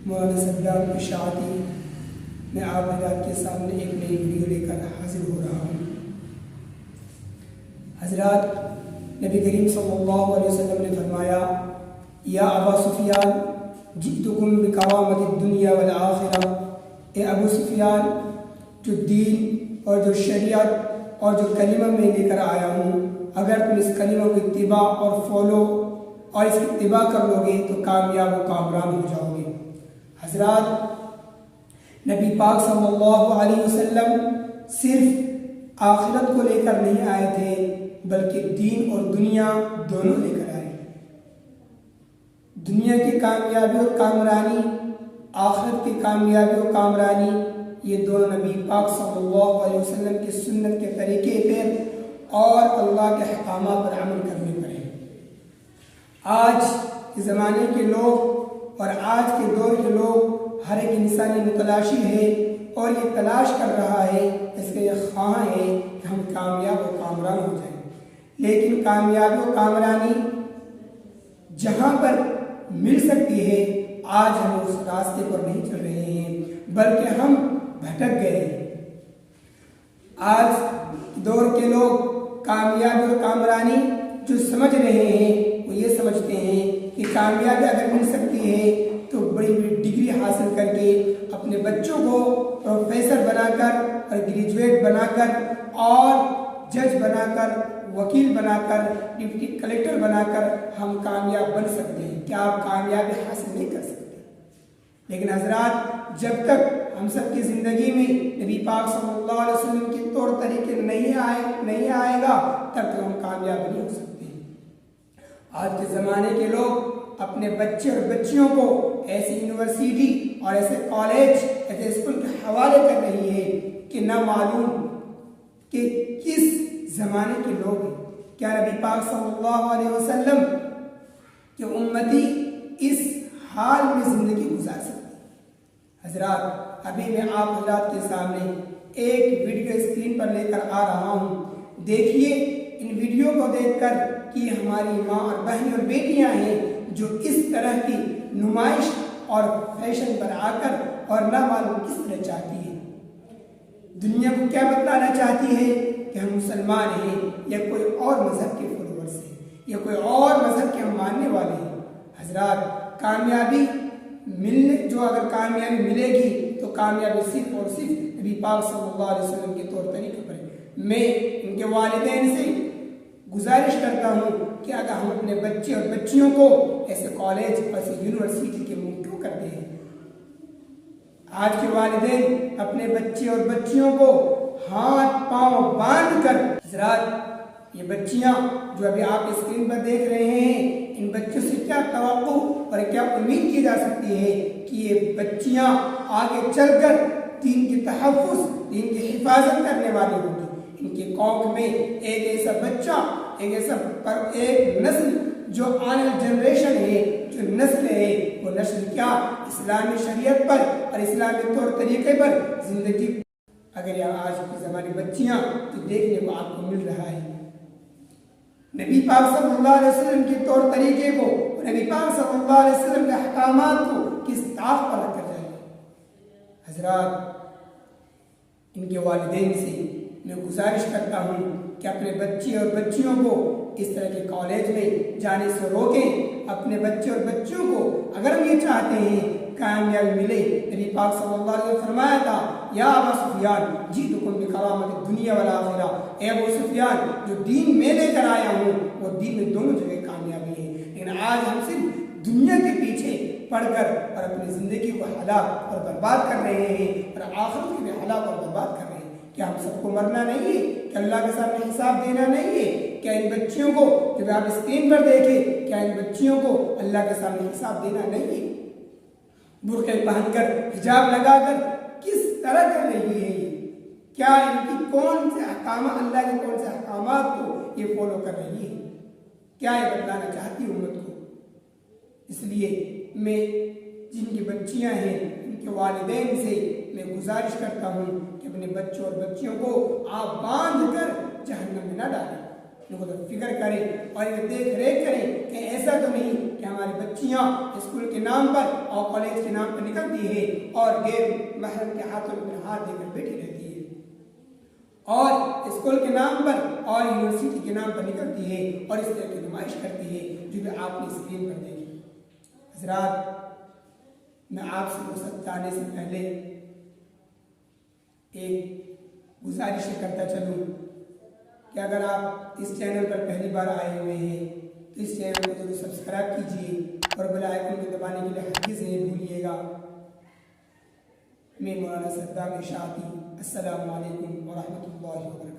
مولانا Saddam اشاعتی میں آپ حضرات کے سامنے ایک نئی ویڈیو لے کر حاضر ہو رہا ہوں۔ حضرات، نبی کریم صلی اللہ علیہ وسلم نے فرمایا، یا ابا سفیان جئتکم بکرامۃ الدنیا والآخرہ، اے ابو سفیان، جو دین اور جو شریعت اور جو کلمہ میں لے کر آیا ہوں، اگر تم اس کلمہ کو اتباع اور فالو اور اس کی اتباع کر لو گے تو کامیاب و کامران ہو جاؤ گے۔ حضرات، نبی پاک صلی اللہ علیہ وسلم صرف آخرت کو لے کر نہیں آئے تھے بلکہ دین اور دنیا دونوں لے کر آئے۔ دنیا کی کامیابی اور کامرانی، آخرت کی کامیابی اور کامرانی، یہ دونوں نبی پاک صلی اللہ علیہ وسلم کی سنت کے طریقے پر اور اللہ کے احکامات پر عمل کرنے پر ہے۔ آج کے زمانے کے لوگ اور آج کے دور کے لوگ، ہر ایک انسانی متلاشی ہے اور یہ تلاش کر رہا ہے، اس کا یہ خواہاں ہے کہ ہم کامیاب و کامران ہو جائیں، لیکن کامیابی و کامرانی جہاں پر مل سکتی ہے، آج ہم اس راستے پر نہیں چل رہے ہیں بلکہ ہم بھٹک گئے ہیں۔ آج دور کے لوگ کامیابی اور کامرانی جو سمجھ رہے ہیں وہ یہ سمجھتے ہیں کہ کامیابی اگر مل سکتی ہے تو بڑی بڑی ڈگری حاصل کر کے اپنے بچوں کو پروفیسر بنا کر اور گریجویٹ بنا کر اور جج بنا کر، وکیل بنا کر، ڈپٹی کلیکٹر بنا کر ہم کامیاب بن سکتے ہیں۔ کیا آپ کامیابی حاصل نہیں کر سکتے؟ لیکن حضرات، جب تک ہم سب کی زندگی میں نبی پاک صلی اللہ علیہ وسلم کے طور طریقے نہیں آئے گا تب تک ہم کامیاب نہیں ہو سکتے۔ آج کے زمانے کے لوگ اپنے بچے اور بچیوں کو ایسی یونیورسٹی اور ایسے کالج، ایسے اسکول کے حوالے کر رہی ہے کہ نہ معلوم کہ کس زمانے کے لوگ ہیں۔ کیا نبی پاک صلی اللہ علیہ وسلم کہ امتی اس حال میں زندگی گزار سکتی؟ حضرات، ابھی میں آپ حضرات کے سامنے ایک ویڈیو اسکرین پر لے کر آ رہا ہوں۔ دیکھیے ان ویڈیو کو دیکھ کر کہ ہماری ماں اور بہنیں اور بیٹیاں ہیں جو اس طرح کی نمائش اور فیشن پر آ کر اور نہ معلوم کس طرح چاہتی ہے، دنیا کو کیا بتانا چاہتی ہے کہ ہم مسلمان ہیں یا کوئی اور مذہب کے فالوورز ہیں یا کوئی اور مذہب کے ہم ماننے والے ہیں۔ حضرات، کامیابی اگر کامیابی ملے گی تو کامیابی صرف اور صرف نبی پاک صلی اللہ علیہ وسلم کے طور طریقے پر ہے۔ میں ان کے والدین سے گزارش کرتا ہوں کہ اگر ہم اپنے بچے اور بچیوں کو ایسے کالج، ایسے یونیورسٹی کے منہ کیوں کرتے ہیں؟ آج کے والدین اپنے بچے اور بچیوں کو ہاتھ پاؤں باندھ کر، حضرات یہ بچیاں جو ابھی آپ اسکرین پر دیکھ رہے ہیں، ان بچوں سے کیا توقع اور کیا امید کی جا سکتی ہے کہ یہ بچیاں آگے چل کر دین کی تحفظ، دین کی حفاظت کرنے والی ہوگی؟ ان کی قوم میں ایک ایسا بچہ، ایک نسل جو آنے والی جنریشن ہے، جو نسل ہے، وہ نسل کیا اسلامی شریعت پر اور اسلامی طور طریقے پر زندگی، اگر یہاں آج کی زمانے بچیاں تو دیکھنے کو آپ کو مل رہا ہے۔ نبی پاک صلی اللہ علیہ وسلم کے طور طریقے کو، نبی پاک صلی اللہ علیہ وسلم کے احکامات کو کس طاق پر رکھ کر جائیں گے؟ حضرات، ان کے والدین سے میں گزارش کرتا ہوں کہ اپنے بچے اور بچیوں کو اس طرح کے کالج میں جانے سے روکیں۔ اپنے بچے اور بچوں کو اگر ہم یہ چاہتے ہیں کامیابی ملے، نبی پاک صلی اللہ علیہ وسلم فرمایا تھا، یا ابا سفیان جئتکم بکرامۃ الدنیا والآخرہ، اے ابو سفیان، جو دین میں لے کر آیا ہوں وہ دین میں دونوں جگہ کامیابی ہے۔ لیکن آج ہم صرف دنیا کے پیچھے پڑھ کر اور اپنی زندگی کو ہلاک اور برباد کر رہے ہیں اور آخرت کو بھی ہلاک اور برباد کر رہے ہیں۔ کیا ہم سب کو مرنا نہیں ہے؟ کہ اللہ کے سامنے حساب دینا نہیں ہے؟ کیا ان بچیوں کو جب آپ اسکرین پر دیکھیں، کیا ان بچیوں کو اللہ کے سامنے حساب دینا نہیں ہے؟ برقعے پہن کر، حجاب لگا کر کس طرح کر رہی ہے؟ کیا ان کی کون سے احکامات، اللہ کے کون سے احکامات کو یہ فالو کر رہی ہے؟ کیا یہ بتلانا چاہتی ہے امت کو؟ اس لیے میں جن کی بچیاں ہیں ان کے والدین سے میں گزارش کرتا ہوں کہ اپنے بچوں اور بچیوں کو آپ باندھ کر جہنم میں نہ ڈالیں، ان کو فکر کریں اور یہ دیکھ ریکھ کریں کہ ایسا تو نہیں کہ ہمارے ہماری بچیاں اسکول کے نام پر اور کالج کے نام پر نکلتی ہے اور غیر محرم کے ہاتھوں میں ہاتھ دے کر بیٹھی رہتی ہے، اور اسکول کے نام پر اور یونیورسٹی کے نام پر نکلتی ہے اور اس طرح کی نمائش کرتی ہے جو کہ آپ نے اسکرین پر دیکھی۔ حضرات، میں آپ سے رخصت جانے سے پہلے ایک گزارش کرتا چلوں کہ اگر آپ اس چینل پر پہلی بار آئے ہوئے ہیں تو اس چینل کو ضرور سبسکرائب کیجیے اور بیل آئیکن کو دبانے کے لیے ہرگز نہیں بھولیے گا۔ میں مولانا صدام اشاعتی، السلام علیکم ورحمۃ اللہ وبرکاتہ۔